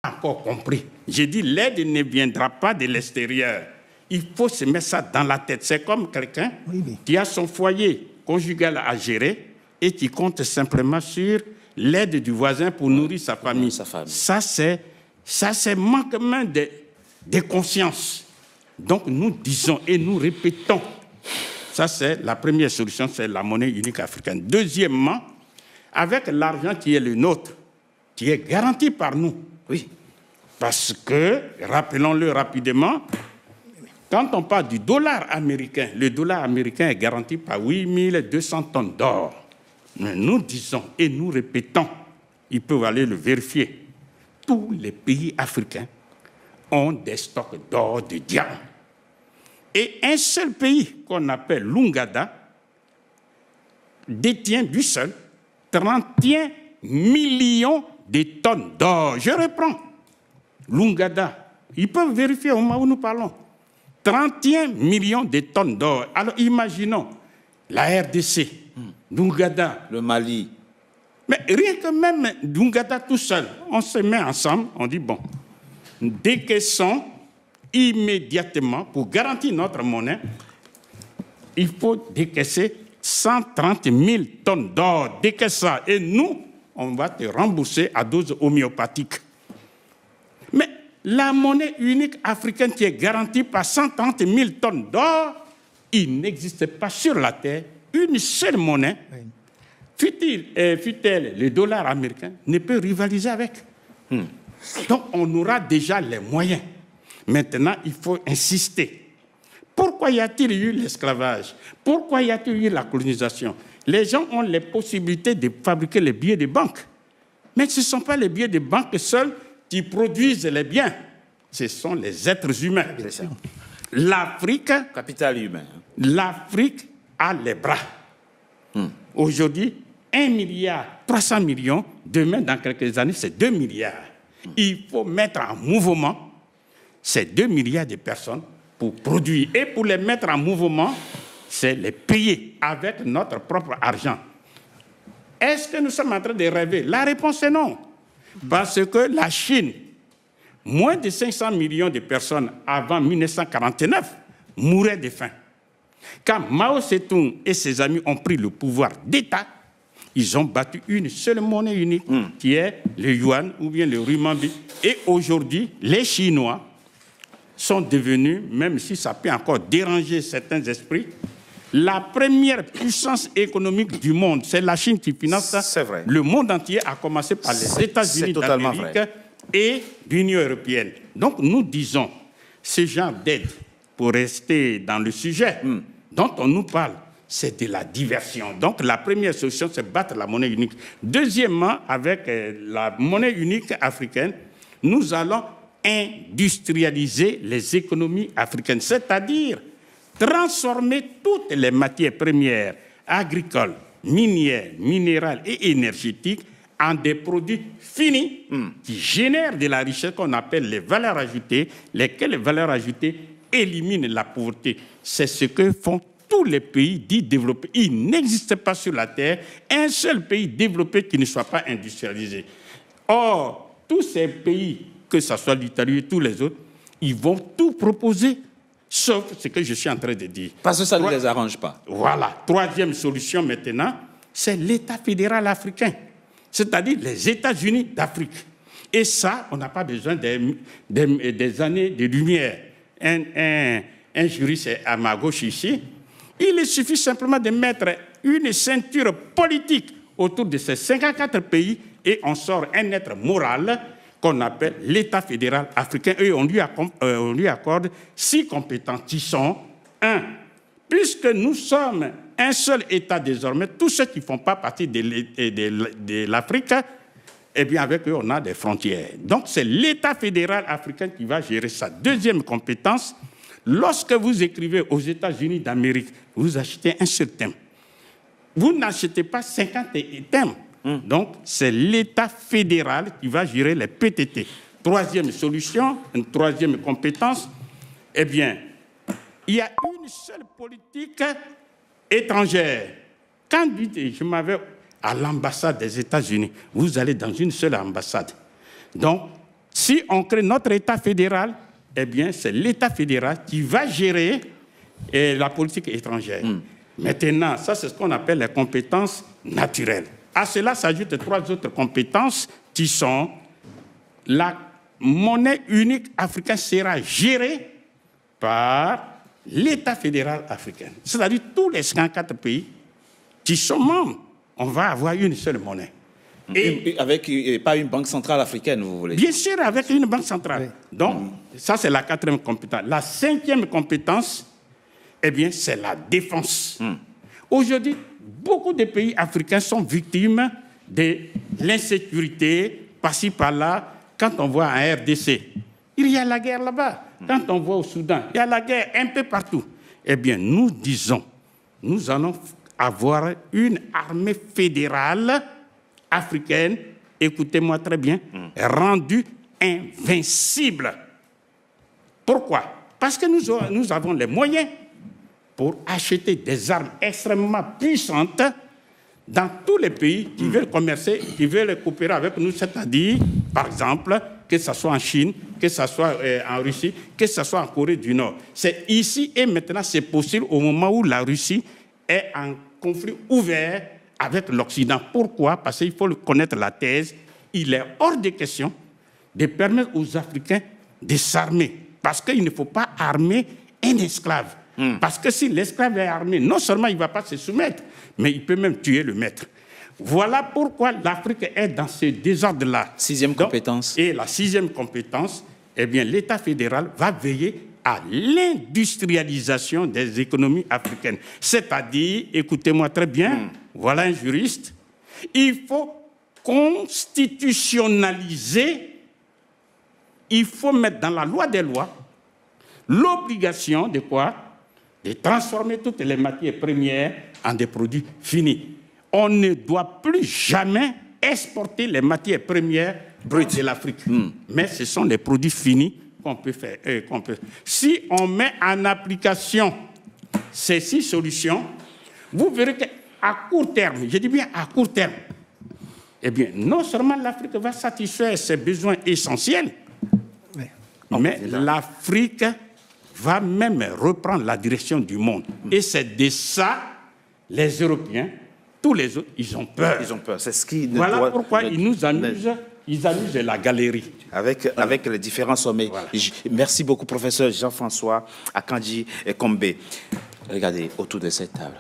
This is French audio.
encore compris. J'ai dit, l'aide ne viendra pas de l'extérieur. Il faut se mettre ça dans la tête. C'est comme quelqu'un qui a son foyer conjugal à gérer et qui compte simplement sur l'aide du voisin pour nourrir sa famille. Ça, c'est manquement de conscience. Donc, nous disons et nous répétons, ça, c'est la première solution, c'est la monnaie unique africaine. Deuxièmement, avec l'argent qui est le nôtre, qui est garanti par nous. Oui. Parce que, rappelons-le rapidement, quand on parle du dollar américain, le dollar américain est garanti par 8200 tonnes d'or. Mais nous disons et nous répétons, ils peuvent aller le vérifier, tous les pays africains ont des stocks d'or, de diamants. Et un seul pays qu'on appelle l'Ouganda détient du seul 31 millions de tonnes d'or. Je reprends. L'Ouganda, ils peuvent vérifier au moment où nous parlons. 31 millions de tonnes d'or. Alors imaginons la RDC, l'Ouganda, le Mali. Mais rien que même l'Ouganda tout seul, on se met ensemble, on dit bon, décaissons immédiatement pour garantir notre monnaie, il faut décaisser 130 000 tonnes d'or. Décaisse ça et nous, on va te rembourser à dose homéopathique. Mais la monnaie unique africaine qui est garantie par 130 000 tonnes d'or, il n'existe pas sur la terre une seule monnaie, fût-elle le dollar américain, ne peut rivaliser avec. Donc on aura déjà les moyens. Maintenant, il faut insister. Pourquoi y a-t-il eu l'esclavage? Pourquoi y a-t-il eu la colonisation? Les gens ont les possibilités de fabriquer les billets de banque. Mais ce ne sont pas les billets de banque seuls qui produisent les biens. Ce sont les êtres humains. L'Afrique... Capital humain. L'Afrique a les bras. Aujourd'hui, 1 milliard 300 millions. Demain, dans quelques années, c'est 2 milliards. Il faut mettre en mouvement ces 2 milliards de personnes pour produire. Et pour les mettre en mouvement, c'est les payer avec notre propre argent. Est-ce que nous sommes en train de rêver? La réponse est non. Parce que la Chine, moins de 500 millions de personnes avant 1949 mouraient de faim. Quand Mao Tse-tung et ses amis ont pris le pouvoir d'État, ils ont battu une seule monnaie unique, qui est le yuan ou bien le renminbi. Et aujourd'hui, les Chinois sont devenus, même si ça peut encore déranger certains esprits, la première puissance économique du monde. C'est la Chine qui finance ça. Le monde entier, a commencé par les États-Unis d'Amérique et l'Union européenne. Donc nous disons, ce genre d'aide, pour rester dans le sujet dont on nous parle, c'est de la diversion. Donc la première solution, c'est battre la monnaie unique. Deuxièmement, avec la monnaie unique africaine, nous allons industrialiser les économies africaines, c'est-à-dire transformer toutes les matières premières agricoles, minières, minérales et énergétiques en des produits finis qui génèrent de la richesse qu'on appelle les valeurs ajoutées, lesquelles valeurs ajoutées éliminent la pauvreté. C'est ce que font tous les pays dits développés. Il n'existe pas sur la Terre un seul pays développé qui ne soit pas industrialisé. Or, tous ces pays, que ce soit l'Italie et tous les autres, ils vont tout proposer, sauf ce que je suis en train de dire. Parce que ça ne les arrange pas. Voilà. Troisième solution maintenant, c'est l'État fédéral africain, c'est-à-dire les États-Unis d'Afrique. Et ça, on n'a pas besoin des années de lumière. Un juriste est à ma gauche ici. Il suffit simplement de mettre une ceinture politique autour de ces 54 pays et on sort un être moral qu'on appelle l'État fédéral africain. Et on lui accorde 6 compétences qui sont 1. Puisque nous sommes un seul État désormais, tous ceux qui ne font pas partie de l'Afrique, eh bien avec eux, on a des frontières. Donc c'est l'État fédéral africain qui va gérer ça. Deuxième compétence, lorsque vous écrivez aux États-Unis d'Amérique, vous achetez un seul thème. Vous n'achetez pas 50 thèmes. Donc, c'est l'État fédéral qui va gérer les PTT. Troisième solution, une troisième compétence, eh bien, il y a une seule politique étrangère. Quand je m'avais à l'ambassade des États-Unis, vous allez dans une seule ambassade. Donc, Si on crée notre État fédéral, eh bien, c'est l'État fédéral qui va gérer la politique étrangère. Maintenant, ça, c'est ce qu'on appelle les compétences naturelles. À cela s'ajoutent 3 autres compétences qui sont la monnaie unique africaine sera gérée par l'État fédéral africain. C'est-à-dire tous les 54 pays qui sont membres, on va avoir une seule monnaie. Et avec pas une banque centrale africaine, vous voulez dire? Bien sûr, avec une banque centrale. Oui. Donc, ça, c'est la 4e compétence. La 5e compétence, eh bien, c'est la défense. Aujourd'hui, beaucoup de pays africains sont victimes de l'insécurité, par-ci, par-là. Quand on voit en RDC, il y a la guerre là-bas. Quand on voit au Soudan, il y a la guerre un peu partout. Eh bien, nous disons, nous allons avoir une armée fédérale africaine, écoutez-moi très bien, rendue invincible. Pourquoi? Parce que nous avons les moyens pour acheter des armes extrêmement puissantes dans tous les pays qui veulent commercer, qui veulent coopérer avec nous, c'est-à-dire, par exemple, que ce soit en Chine, que ce soit en Russie, que ce soit en Corée du Nord. C'est ici et maintenant, c'est possible au moment où la Russie est en conflit ouvert avec l'Occident. Pourquoi? Parce qu'il faut connaître la thèse. Il est hors de question de permettre aux Africains de s'armer. Parce qu'il ne faut pas armer un esclave. Parce que si l'esclave est armé, non seulement il ne va pas se soumettre, mais il peut même tuer le maître. Voilà pourquoi l'Afrique est dans ce désordre-là. 6e compétence. Et la 6e compétence, eh bien, l'État fédéral va veiller à l'industrialisation des économies africaines. C'est-à-dire, écoutez-moi très bien, voilà un juriste, il faut constitutionnaliser, il faut mettre dans la loi des lois l'obligation de quoi? De transformer toutes les matières premières en des produits finis. On ne doit plus jamais exporter les matières premières brutes de l'Afrique. Mais ce sont les produits finis qu'on peut faire. Si on met en application ces 6 solutions, vous verrez qu'à court terme, je dis bien à court terme, eh bien, non seulement l'Afrique va satisfaire ses besoins essentiels, mais l'Afrique va même reprendre la direction du monde. Et c'est de ça, les Européens, tous les autres, ils ont peur. Ils ont peur. C'est ce qui voilà pourquoi ils nous amusent. Ils amusent la galerie. Avec les différents sommets. Voilà. Merci beaucoup, professeur Jean-François Akanji Kombe. Regardez, autour de cette table.